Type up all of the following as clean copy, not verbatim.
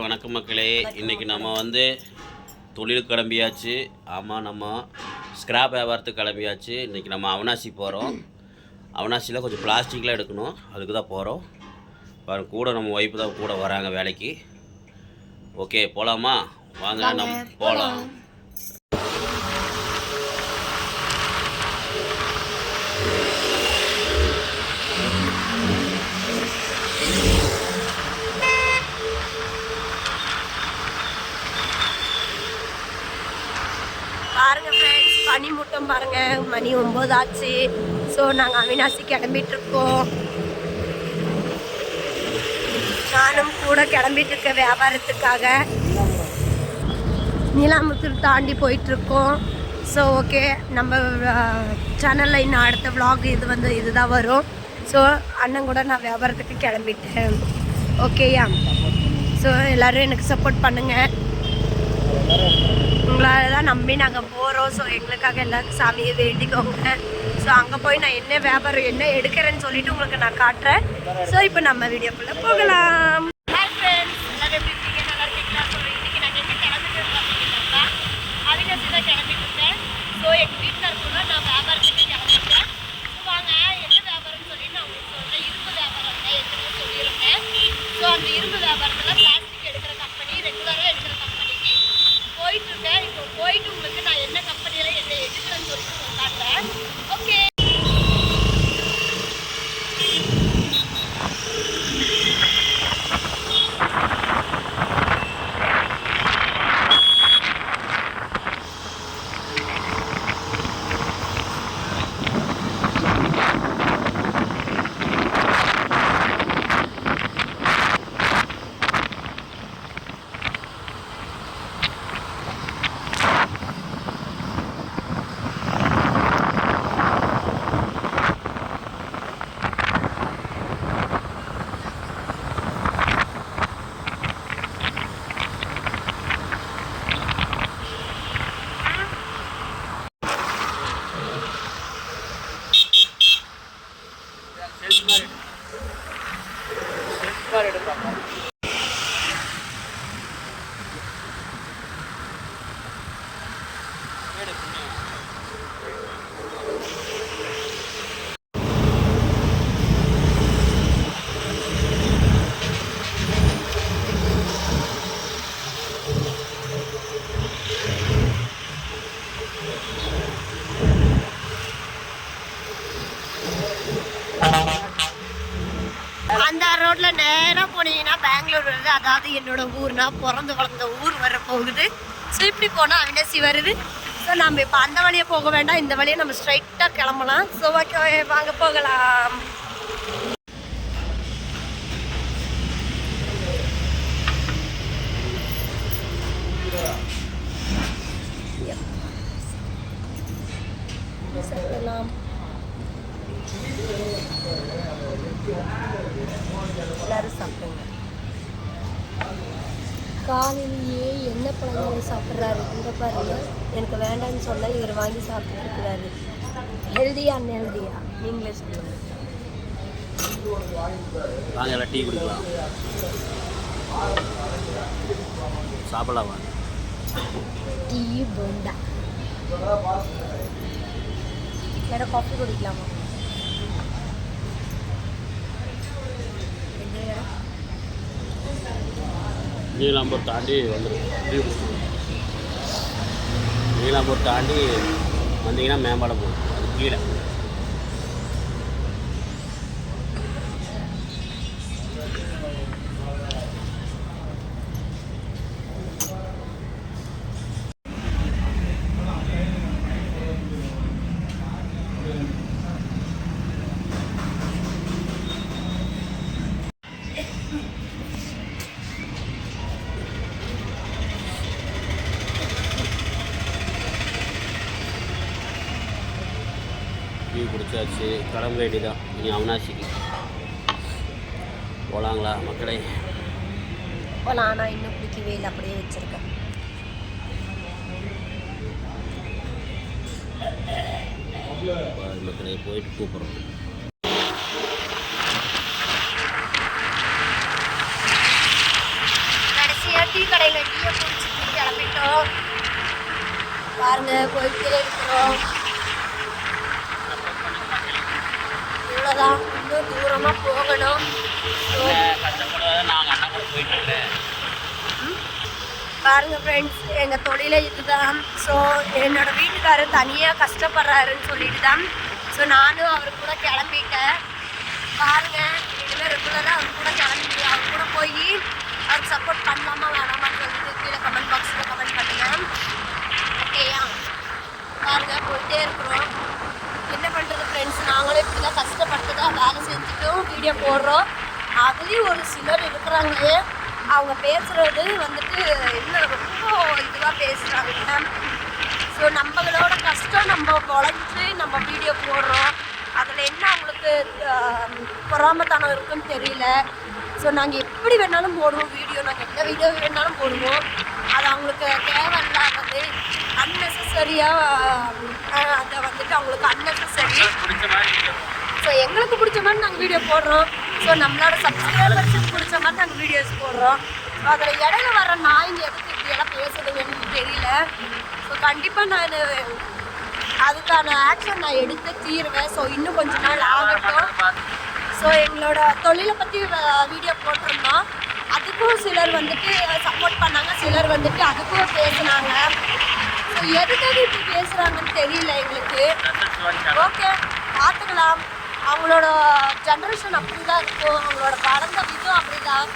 வணக்கம் மக்களே. இன்றைக்கி நம்ம வந்து தொழில் கிளம்பியாச்சு. ஆமாம், நம்ம ஸ்கிராப் வியாபாரத்துக்கு கிளம்பியாச்சு. இன்றைக்கி நம்ம அவனாசி போகிறோம். அவனாசியில் கொஞ்சம் பிளாஸ்டிக்லாம் எடுக்கணும், அதுக்கு தான் போகிறோம். பாருங்க, கூட நம்ம ஒய்ஃபு தான் கூட வராங்க வேலைக்கு. ஓகே, போகலாமா? வாங்க நம்ம போகலாம். பாருங்க ஃப்ரெண்ட்ஸ், பனி மூட்டம் பாருங்க. மணி 9 ஆச்சு. ஸோ நாங்கள் அவினாசி கிளம்பிட்டு இருக்கோம். நானும் கூட கிளம்பிட்டு இருக்கேன் வியாபாரத்துக்காக. நீலாம்புத்தூர் தாண்டி போயிட்டுருக்கோம். ஸோ ஓகே, நம்ம சேனலில் இன்னும் அடுத்த விலாக் இதுதான் வரும். ஸோ அண்ணன் கூட நான் வியாபாரத்துக்கு கிளம்பிட்டேன். ஓகேயா? ஸோ எல்லோரும் எனக்கு சப்போர்ட் பண்ணுங்கள். உங்களால் தான் நம்பி நாங்கள் போகிறோம். ஸோ எங்களுக்காக எல்லாருக்கும் சாமியை வேண்டிக்கோங்க. ஸோ அங்கே போய் நான் என்ன வியாபாரம் என்ன எடுக்கிறேன்னு சொல்லிட்டு உங்களுக்கு நான் காட்டுறேன். ஸோ இப்போ நம்ம வீடியோக்குள்ளே போகலாம். ஹாய் ஃப்ரெண்ட்ஸ், எல்லோரும் எப்படி இருக்கீங்க? நல்லா இருக்கீங்களா? ஸோ இன்றைக்கி நாங்கள் எங்கே கிளம்பிட்டு பார்த்தீங்கன்னா அவினாசி தான் கிளம்பிட்டு இருக்கேன். ஸோ எங்கள் வீட்டில் கூட நான் வியாபாரத்துக்கு கிளம்பிட்டேன். ஸோ வாங்க என்ன வியாபாரம்னு சொல்லி நான் உங்களுக்கு சொல்கிறேன். இரும்பு வியாபாரம் தான் ஏற்கனவே சொல்லியிருக்கேன். ஸோ அந்த இரும்பு வியாபாரத்தில் பிளாஸ்டிக் எடுக்கிற கம்பெனி, ரெகுலராக எடுக்கிற கம்பெனிக்கு போயிட்டுருக்கேன். இப்போ போயிட்டு உங்களுக்கு நான் என்ன கம்பெனியில் என்ன எடுக்கிறேன்னு சொல்லிட்டு காட்டுறேன். ஓகே, அந்த ரோட்ல நேராக போனீங்கன்னா பெங்களூர் வருது. அதாவது என்னோட ஊர், நான் பிறந்து வளர்ந்த ஊர் வர போகுது. ஸோ இப்படி போனால் அவினாசி வருது. ஸோ நம்ம இப்போ அந்த வழியை போக வேண்டாம், இந்த வழியை நம்ம ஸ்ட்ரைட்டாக கிளம்பலாம். ஸோ ஓகே, வாங்க போகலாம். எல்லாரும் சாப்பிடுங்க. காலையிலேயே என்ன பழங்களை சாப்பிட்றாரு இங்கே பாருங்க. எனக்கு வேண்டாம்னு சொன்னால் இவர் வாங்கி சாப்பிட்டு இருக்கிறாரு. ஹெல்தியா அன்ஹெல்தியா நீங்களே சொல்லுங்க. வாங்க டீ குடிக்கலாம், சாப்பிடலாம். டீ போண்டா வேற காஃபி குடிக்கலாமா? நீலாம்பூர் தாண்டி வந்துடும். நீலாம்பூர் தாண்டி வந்தீங்கன்னா மேம்பாலம் போகும், அது கீழே. டீ குடிச்சாச்சு, கிளம்ப வேண்டிதான். இனி அவனாசிக்கு போகலாங்களா மக்களே? போகலாம். ஆனால் இன்னும் பிடிக்கவே இல்லை, அப்படியே வச்சுருக்கேன். மக்களே போயிட்டு கூப்பிட்றோம். கடைசியாக பாருங்க போயிட்டே இருக்கிறோம். இவ்வளோதான், இன்னும் தூரமாக போகணும். பாருங்க ஃப்ரெண்ட்ஸ், எங்கள் தொழிலே இதுதான். ஸோ என்னோட வீட்டுக்காரர் தனியாக கஷ்டப்படுறாருன்னு சொல்லிட்டு தான் ஸோ நானும் அவர் கூட கிளம்பிட்டேன். பாருங்க, இனிமேல் ரெகுலராக அவர் கூட கிளம்பி அவர் கூட போய் அவருக்கு சப்போர்ட் பண்ணலாமா வேணாமான்னு சொல்லிட்டு கீழே கமெண்ட் பாக்ஸில் கமெண்ட் பண்ணுங்க. ஓகேயா? பாருங்க போயிட்டே இருக்கிறோம். என்ன பண்ணுறது ஃப்ரெண்ட்ஸ், நாங்களும் இப்படி தான் கஷ்டப்பட்டு தான் வேலை செஞ்சுட்டும் வீடியோ போடுறோம். அதுலேயும் ஒரு சிலர் இருக்கிறாங்களே, அவங்க பேசுகிறது வந்துட்டு என்ன ரொம்ப இதுவாக பேசுகிறாங்க. ஸோ நம்மளோட கஷ்டம் நம்ம உழைச்சி நம்ம வீடியோ போடுறோம், அதில் என்ன அவங்களுக்கு பொறாமத்தனம் இருக்குன்னு தெரியல. ஸோ நாங்கள் எப்படி வேணாலும் போடுவோம் வீடியோ, நாங்கள் எந்த வீடியோ வேணாலும் போடுவோம். அது அவங்களுக்கு தேவையில்லாதது அன்னெசரியாக அதை வந்துட்டு அவங்களுக்கு அன்னெசரி. ஸோ எங்களுக்கு பிடிச்ச மாதிரி நாங்கள் வீடியோ போடுறோம். ஸோ நம்மளோட சப்ஸ்கிரைபர்ஸுக்கு பிடிச்ச மாதிரி நாங்கள் வீடியோஸ் போடுறோம். ஸோ அதில் இடையில வர நாய்ங்க எதுக்கு இப்படியெல்லாம் பேசுதுன்னு தெரியல. ஸோ கண்டிப்பாக நான் அதுக்கான ஆக்ஷன் நான் எடுத்து தீருவேன். ஸோ இன்னும் கொஞ்ச நாள் ஆகட்டும். ஸோ எங்களோட தொழிலை பற்றி வீடியோ போட்டிருந்தோம், அதுக்கும் சிலர் வந்துட்டு சப்போர்ட் பண்ணாங்க, சிலர் வந்துட்டு அதுக்கும் பேசுனாங்க. ஸோ எதுக்காக இப்படி பேசுகிறாங்கன்னு தெரியல எங்களுக்கு. ஓகே, பார்த்துக்கலாம். அவங்களோட ஜென்ரேஷன் அப்படி தான் இருக்கும், அவங்களோட வளர்ந்த விதம் அப்படி தான்.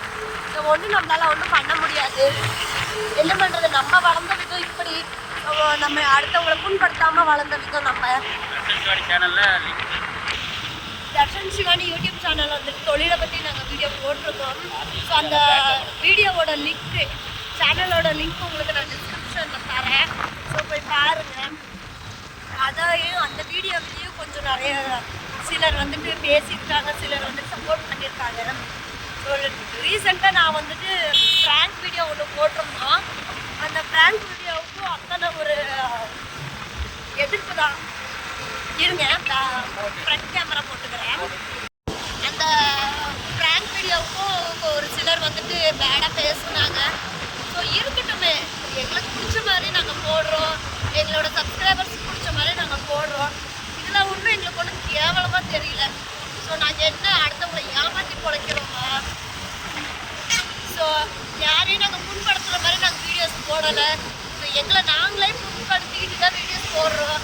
ஸோ ஒன்றும் நம்மளால் ஒன்றும் பண்ண முடியாது. என்ன பண்ணுறது, நம்ம வளர்ந்த விதம் இப்படி, நம்ம அடுத்தவங்களை புண்படுத்தாமல் வளர்ந்த விதம். நம்ம தர்ஷன் சிவானி யூடியூப் சேனல் வந்துட்டு தொழிலை பற்றி நாங்கள் வீடியோ போட்டிருக்கோம். ஸோ அந்த வீடியோவோட லிங்க்கு, சேனலோட லிங்க் உங்களுக்கு நான் டிஸ்கிரிப்ஷனில் தரேன். ஸோ போய் பாருங்கள். அதையும் அந்த வீடியோவிலையும் கொஞ்சம் நிறைய சிலர் வந்துட்டு பேசியிருக்காங்க, சிலர் வந்துட்டு சப்போர்ட் பண்ணியிருக்காங்க. ஸோ ரீசெண்டாக நான் வந்துட்டு ப்ராங்க் வீடியோ ஒன்று போட்டிருந்தோம். அந்த ப்ராங்க் வீடியோவுக்கும் அத்தனை ஒரு எதிர்ப்பு தான். இருங்க, ஃப்ரண்ட் கேமரா போட்டுக்கிறேன். அந்த ப்ராங்க் வீடியோவுக்கும் ஒரு சிலர் வந்துட்டு பேடாக பேசுனாங்க. ஸோ இருக்கட்டுமே, எங்களுக்கு பிடிச்ச மாதிரி நாங்கள் போடுறோம், எங்களோட சப்ஸ்கிரைபர்ஸ் பிடிச்ச மாதிரி நாங்கள் போடுறோம். இதில் ஒன்றும் எங்களுக்கு ஒன்றும் கேவலமாக தெரியல. ஸோ நாங்கள் என்ன அடுத்தவங்களை ஏமாற்றி பொழைக்கிறோமா? ஸோ யாரையும் நாங்கள் புண்படுத்துகிற மாதிரி நாங்கள் வீடியோஸ் போடலை. ஸோ எங்களை நாங்களே புண்படுத்திக்கிட்டு தான் வீடியோஸ் போடுறோம்.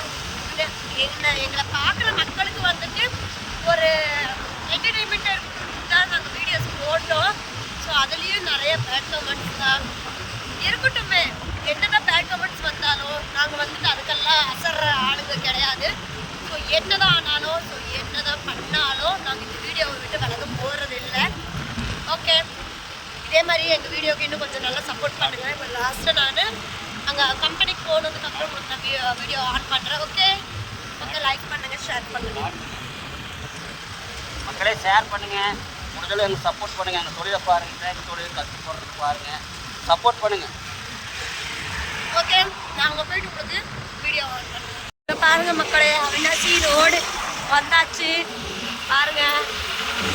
எங்களை பார்க்குற மக்களுக்கு வந்துட்டு ஒரு என்டர்டெயின்மெண்ட் தான் நாங்கள் வீடியோஸ் போட்டோம். ஸோ அதுலேயும் நிறைய பேட் கமெண்ட்ஸ் தான். இருக்கட்டுமே, என்னதான் பேட் கமெண்ட்ஸ் வந்தாலும் நாங்கள் வந்துட்டு அதுக்கெல்லாம் அசர்ற ஆளுங்க கிடையாது. ஸோ என்னதான் ஆனாலும், ஸோ என்னதான் பண்ணாலும் நாங்கள் இந்த வீடியோவை விட்டு விலக போகிறது இல்லை. ஓகே, இதே மாதிரி எங்கள் வீடியோவுக்கு இன்னும் கொஞ்சம் நல்லா சப்போர்ட் பண்ணுங்கள். இப்போ லாஸ்ட்டாக நான் அங்கே கம்பெனிக்கு போனதுக்கப்புறம் உங்களுக்கு நான் வீடியோ ஆன் பண்ணுறேன். ஓகே ஓகே, லைக் பண்ணுங்கள், ஷேர் பண்ணுங்கள். மக்களே ஷேர் பண்ணுங்கள், முடிஞ்சளவு எங்களுக்கு சப்போர்ட் பண்ணுங்கள். எங்கள் தொழிலை பாருங்கள், எங்கள் தொழில் கற்றுப்படுறது பாருங்கள், சப்போர்ட் பண்ணுங்கள். ஓகே, நாங்கள் போய்ட்டு உங்களுக்கு வீடியோ ஆன் பண்ணுறோம். இப்போ பாருங்கள் மக்களே, அவினாசி ரோடு வந்தாச்சு. பாருங்கள்,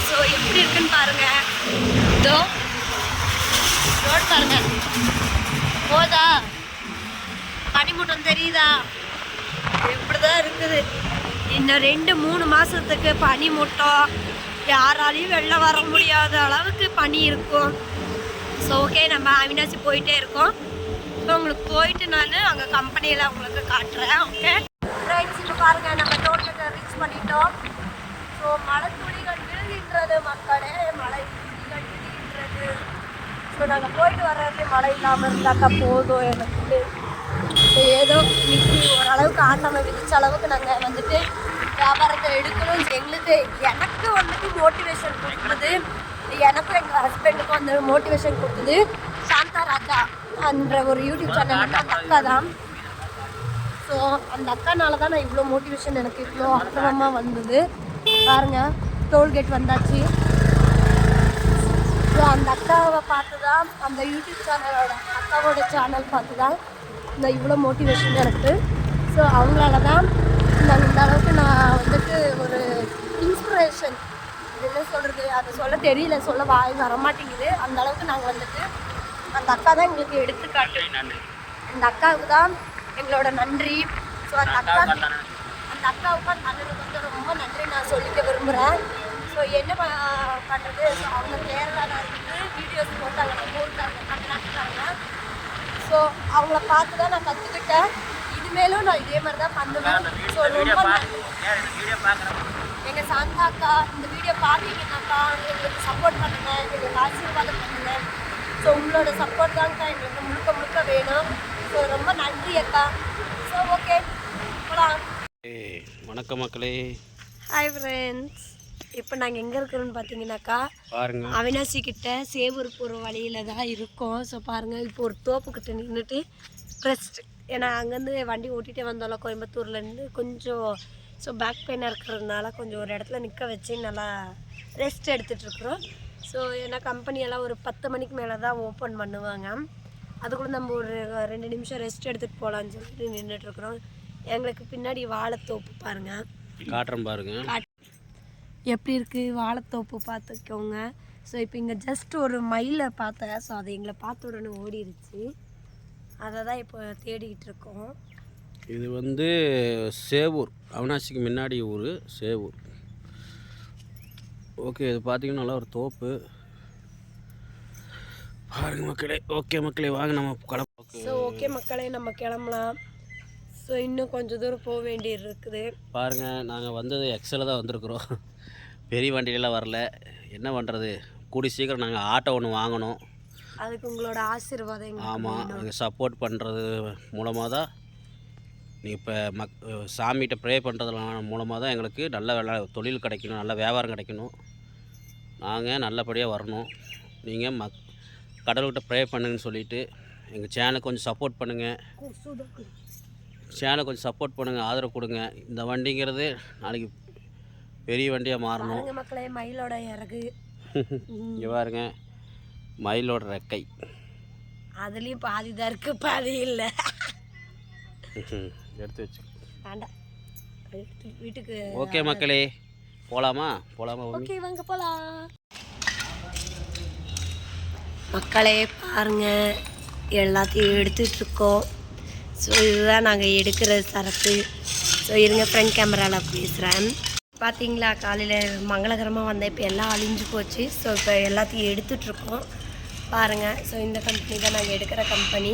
ஸோ எப்படி இருக்குன்னு பாருங்கள். இதோ ரோடு பாருங்கள், போதா பனிமூட்டம் தெரியுதா? இப்படி தான் இருக்குது. இன்னும் 2-3 மாதத்துக்கு பனிமூட்டம், யாராலையும் வெளில வர முடியாத அளவுக்கு பனி இருக்கும். ஸோ ஓகே, நம்ம அவினாசி போயிட்டே இருக்கோம். ஸோ உங்களுக்கு போயிட்டு நான் அங்கே கம்பெனியில் உங்களுக்கு காட்டுறேன். ஓகே ஃப்ரெண்ட்ஸ், இப்போ பாருங்கள், நம்ம டோல்கேட்டை ரீச் பண்ணிட்டோம். ஸோ மழை துளிகள் விழுகின்றது மக்களே, மழை துளிகள் விழுகின்றது. ஸோ நாங்கள் போயிட்டு வர்றது மழை இல்லாமல் இருந்தாக்கா போதும் எனக்கு. ஸோ ஏதோ இன்னைக்கு ஓரளவுக்கு ஆண்டவன் விதிச்ச அளவுக்கு நாங்கள் வந்துட்டு வியாபாரத்தை எடுக்கணும். எனக்கு வந்துட்டு மோட்டிவேஷன் கொடுத்தது, எனக்கும் எங்கள் ஹஸ்பண்டுக்கும் அந்த மோட்டிவேஷன் கொடுத்தது சாந்தா ராஜா என்ற ஒரு யூடியூப் சேனல். அந்த அக்கா தான். ஸோ அந்த அக்கானால தான் நான் இவ்வளோ மோட்டிவேஷன், எனக்கு இவ்வளோ ஆர்வமாக வந்தது. பாருங்கள், டோல்கேட் வந்தாச்சு. ஸோ அந்த அக்காவை பார்த்து தான், அந்த யூடியூப் சேனலோட அக்காவோட சேனல் பார்த்து தான் இந்த இவ்வளோ மோட்டிவேஷன் எனக்கு. ஸோ அவங்களால தான் நாங்கள் இந்த அளவுக்கு நான் வந்துட்டு ஒரு இன்ஸ்பிரேஷன், என்ன சொல்கிறது, அதை சொல்ல தெரியல, சொல்ல வாய் வரமாட்டேங்குது. அந்த அளவுக்கு நாங்கள் வந்துட்டு அந்த அக்கா தான் எங்களுக்கு எடுத்துக்காட்டு. இந்த அக்காவுக்கு தான் எங்களோட நன்றி. ஸோ அந்த அக்காவுக்கு அந்த அண்ணனுக்கு வந்து ரொம்ப நன்றி நான் சொல்லிக்க விரும்புகிறேன். ஸோ என்ன பண்ணுறது, ஸோ அவங்க கேரளாவில் இருந்து வீடியோஸ் போட்டாங்க, நம்ம ஊருக்காங்க தமிழ்நாட்டுக்காங்க. ஸோ அவங்கள பார்த்து தான் நான் கற்றுக்கிட்டேன். இனிமேலும் நான் இதே மாதிரி தான் பண்ணுவேன். ஸோ ரொம்ப எங்கள் சாந்தா அக்கா இந்த வீடியோ பார்த்தீங்கன்னாக்கா எங்களுக்கு சப்போர்ட் பண்ணுங்கள், எங்களுக்கு ஆசீர்வாதம் பண்ணுங்கள். ஸோ உங்களோட சப்போர்ட் தான்க்கா எங்களுக்கு முழுக்க முழுக்க வேணும். ஸோ ரொம்ப நன்றி அக்கா. ஸோ ஓகே போகலாம். வணக்கம் மக்களே. Hi friends. இப்போ நாங்கள் எங்கே இருக்கிறோன்னு பார்த்தீங்கன்னாக்கா பாருங்க, அவினாசி கிட்ட சேவூர் போகிற வழியில் தான் இருக்கோம். ஸோ பாருங்கள், இப்போ ஒரு தோப்புக்கிட்ட நின்றுட்டு ரெஸ்ட், ஏன்னா அங்கேருந்து வண்டி ஓட்டிகிட்டே வந்தோம்ல கோயம்புத்தூர்லேருந்து, கொஞ்சம் ஸோ பேக் பெயினாக இருக்கிறதுனால கொஞ்சம் ஒரு இடத்துல நிற்க வச்சு நல்லா ரெஸ்ட் எடுத்துகிட்ருக்குறோம். ஸோ ஏன்னா கம்பெனியெல்லாம் ஒரு 10 மணிக்கு மேலே தான் ஓப்பன் பண்ணுவாங்க. அதுக்குள்ளே நம்ம ஒரு 2 நிமிஷம் ரெஸ்ட் எடுத்துகிட்டு போகலான்னு சொல்லிட்டு நின்றுட்டுருக்குறோம். எங்களுக்கு பின்னாடி வாழைத்தோப்பு பாருங்கள், காட்டுறேன் பாருங்க எப்படி இருக்குது வாழைத்தோப்பு பார்த்துக்கோங்க. ஸோ இப்போ இங்கே ஜஸ்ட் ஒரு மயிலை பார்த்தேன். ஸோ அது எங்களை பார்த்த உடனே ஓடிடுச்சு. அதை தான் இப்போ தேடிக்கிட்டு இருக்கோம். இது வந்து சேவூர், அவினாசிக்கு முன்னாடி ஊர் சேவூர். ஓகே, இது பார்த்தீங்கன்னா நல்லா ஒரு தோப்பு பாருங்க மக்களே. ஓகே மக்களே, வாங்க நம்ம கிளம்ப. ஸோ ஓகே மக்களே, நம்ம கிளம்பலாம். ஸோ இன்னும் கொஞ்சம் தூரம் போக வேண்டியது இருக்குது. பாருங்கள், நாங்கள் வந்தது எக்ஸலில் தான் வந்திருக்குறோம், பெரிய வண்டியிலலாம் வரல. என்ன பண்ணுறது, கூடி சீக்கிரம் நாங்கள் ஆட்டோ ஒன்று வாங்கணும். அதுக்கு உங்களோட ஆசீர்வாதம். ஆமாம், நீங்கள் சப்போர்ட் பண்ணுறது மூலமாக தான், நீ இப்போ சாமிகிட்ட ப்ரே பண்ணுறது மூலமாக தான் எங்களுக்கு நல்ல தொழில் கிடைக்கணும், நல்ல வியாபாரம் கிடைக்கணும், நாங்கள் நல்லபடியாக வரணும். நீங்கள் கடவுள்கிட்ட ப்ரே பண்ணுங்கன்னு சொல்லிவிட்டு எங்கள் சேனலுக்கு கொஞ்சம் சப்போர்ட் பண்ணுங்கள், சேனலுக்கு கொஞ்சம் சப்போர்ட் பண்ணுங்கள், ஆதரவு கொடுங்க. இந்த வண்டிங்கிறது நாளைக்கு பெரிய வண்டியாக மாறணும். மக்களே, மயிலோட இறகு இங்கே பாருங்க, மயிலோட ரெக்கை, அதுலேயும் பாதி தான் இருக்குது, பாதி இல்லை. எடுத்து வச்சு வேண்டாம், வீட்டுக்கு. ஓகே மக்களே, போகலாமா? ஓகே வாங்க போகலாம். மக்களே பாருங்க, எல்லாத்தையும் எடுத்துகிட்ருக்கோம். ஸோ இதுதான் நாங்கள் எடுக்கிற சரக்கு. ஸோ இருங்க, ஃப்ரண்ட் கேமராவில் பேசுகிறேன். பார்த்தீங்களா, காலையில் மங்களகரமாக வந்தேன், இப்போ எல்லாம் அழிஞ்சு போச்சு. ஸோ இப்போ எல்லாத்தையும் எடுத்துகிட்ருக்கோம் பாருங்கள். ஸோ இந்த கம்பெனி தான் நாங்கள் எடுக்கிற கம்பெனி.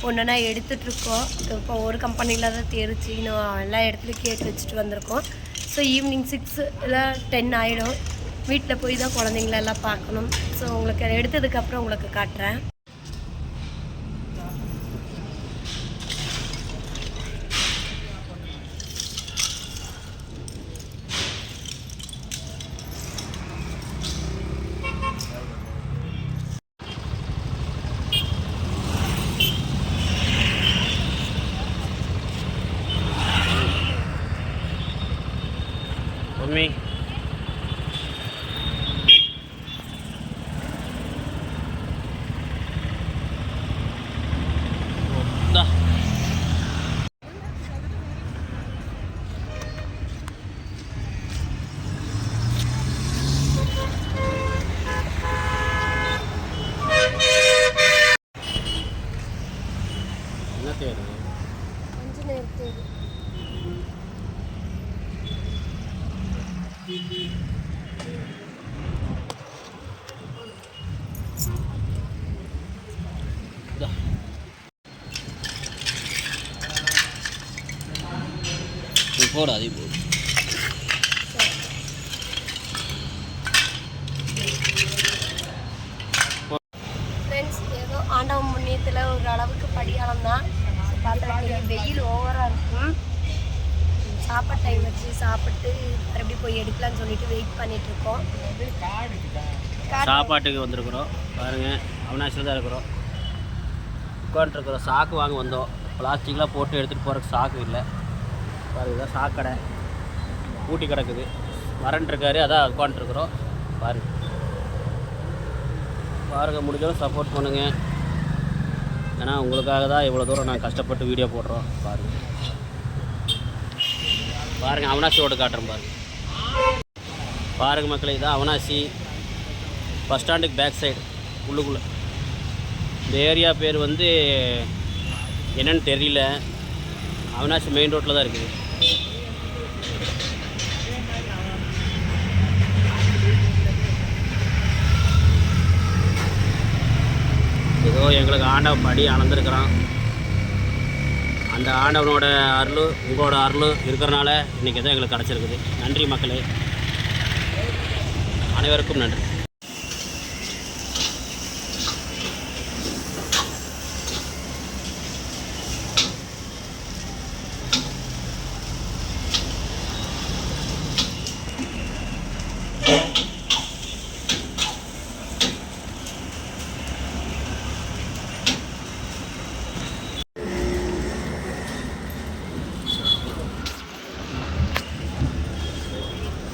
ஒன்றுனா எடுத்துகிட்ருக்கோம். இப்போ ஒரு கம்பெனியில் தான் தெரிச்சு, இன்னும் எல்லா இடத்துலையும் கேட்டு வச்சுட்டு வந்திருக்கோம். ஸோ ஈவினிங் 6 இல்லை 10 ஆகிடும். வீட்டில் போய் தான் குழந்தைங்களெல்லாம் பார்க்கணும். ஸோ உங்களுக்கு எடுத்ததுக்கப்புறம் உங்களுக்கு காட்டுறேன். மம்மி, என்ன தேவை? கொஞ்சம் நேரத்துக்கு போடு, அதே போடு. ஃப்ரெண்ட்ஸ், ஏதோ ஆண்டவன் புண்ணியத்தில் ஒரு அளவுக்கு படியாலம் தான். பார்த்தா வெயில் ஓவராக இருக்கும். சாப்பாடு டைம் வச்சு சாப்பிட்டு மறுபடியும் போய் எடுக்கலான்னு சொல்லிட்டு வெயிட் பண்ணிகிட்ருக்கோம். சாப்பாட்டுக்கு வந்திருக்கிறோம் பாருங்கள், அவினாசியில் தான் இருக்கிறோம், உட்காந்துருக்குறோம். சாக்கு வாங்க வந்தோம், பிளாஸ்டிக்லாம் போட்டு எடுத்துகிட்டு போகிறதுக்கு சாக்கு இல்லை. பாருங்க, இதான் சாக்கடை ஊட்டி கிடக்குது, வரன்ட்ருக்காரு, அதான் உட்காந்துருக்குறோம். பாருங்கள், முடிஞ்சளவு சப்போர்ட் பண்ணுங்கள். ஏன்னா உங்களுக்காக தான் இவ்வளோ தூரம் நாங்கள் கஷ்டப்பட்டு வீடியோ போடுறோம். பாருங்கள், அவினாசி ரோடு காட்டுறோம். பாருங்கள் மக்களே, இதான் அவினாசி பஸ் ஸ்டாண்டுக்கு பேக் சைடு உள்ளுக்குள்ளே. இந்த ஏரியா பேர் வந்து என்னன்னு தெரியல, அவினாசி மெயின் ரோட்டில் தான் இருக்குது. ஏதோ எங்களுக்கு ஆண்டவன் படி அளந்துருக்கிறான். அந்த ஆண்டவனோட அருள் உங்களோட அருள் இருக்கிறனால இன்றைக்கி தான் எங்களுக்கு கிடச்சிருக்குது. நன்றி மக்களே, அனைவருக்கும் நன்றி.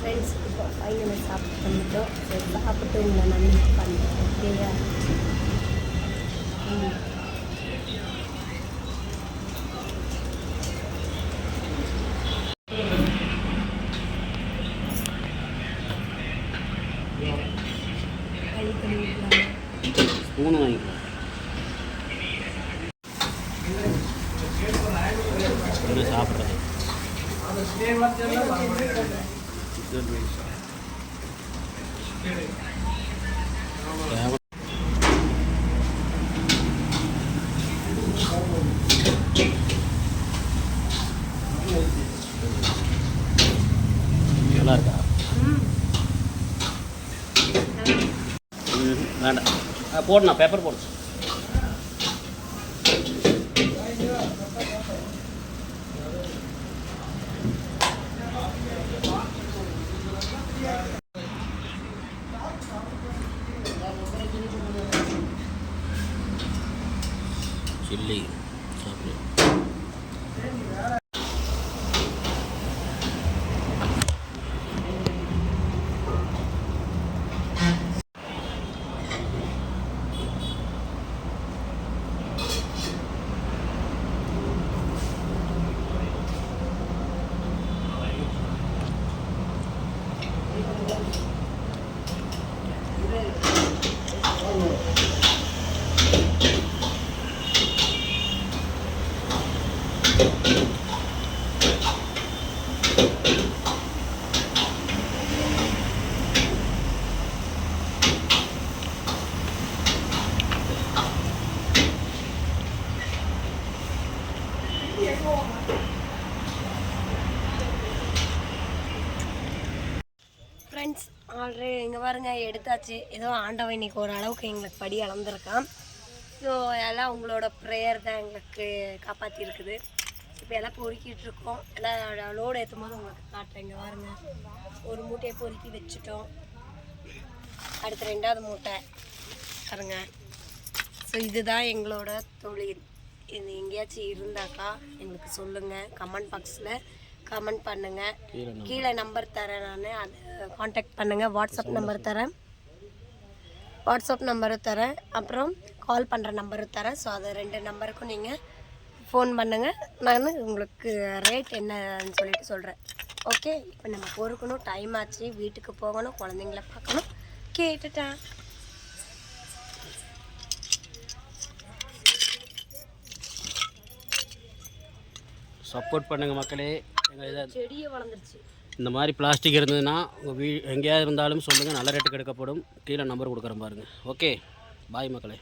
ஃப்ரெண்ட்ஸ் இப்போ ஃபைனலாக சாப்பிட்டு வந்துட்டோம். சரி சாப்பிட்டு உங்களை நான் மீட் பண்ணுறேன். ஓகேயா? ஸ்பூனு வாங்கிக்கலாம். சாப்பிட்றது நல்லா இருக்கா? வேண்டாம், போடுண்ணா, பேப்பர் போடு. சில்லி சாப்பிடு. ஃப்ரெண்ட்ஸ் ஆல்ரெடி இங்கே பாருங்க எடுத்தாச்சு. ஏதோ ஆண்டவன் இன்னைக்கு ஒரு அளவுக்கு எங்களுக்கு படி அளந்துருக்கான். ஸோ எல்லாம் உங்களோட ப்ரேயர் தான் எங்களுக்கு காப்பாற்றிருக்குது. இப்போ எல்லாம் பொறுக்கிட்டு இருக்கோம். எல்லாம் லோடு ஏற்றும் போது உங்களுக்கு காட்டுறேன். இங்கே பாருங்க, ஒரு மூட்டையை பொறுக்கி வச்சுட்டோம். அடுத்து 2வது மூட்டை பாருங்க. ஸோ இதுதான் எங்களோட தொழில். இது எங்கேயாச்சும் இருந்தாக்கா எங்களுக்கு சொல்லுங்கள், கமெண்ட் பாக்ஸில் கமெண்ட் பண்ணுங்கள். கீழே நம்பர் தரேன், நான் அதை காண்டாக்ட் பண்ணுங்கள். வாட்ஸ்அப் நம்பர் தரேன், அப்புறம் கால் பண்ணுற நம்பரும் தரேன். ஸோ அது 2 நம்பருக்கும் நீங்கள் ஃபோன் பண்ணுங்கள். நான் உங்களுக்கு ரேட் என்னன்னு சொல்லிட்டு சொல்கிறேன். ஓகே, இப்போ நம்ம பொறுக்கணும், டைம் ஆச்சு, வீட்டுக்கு போகணும், குழந்தைங்கள பார்க்கணும். கேட்டுட்டேன். சப்போர்ட் பண்ணுங்கள் மக்களே. எங்கள் இதை செடியை வளர்ந்துருச்சு. இந்த மாதிரி பிளாஸ்டிக் இருந்ததுன்னா உங்கள் எங்கேயாவது இருந்தாலும் சொல்லுங்கள், நல்ல ரேட்டுக்கு எடுக்கப்படும். கீழே நம்பர் கொடுக்குறேன் பாருங்கள். ஓகே, பாய் மக்களே.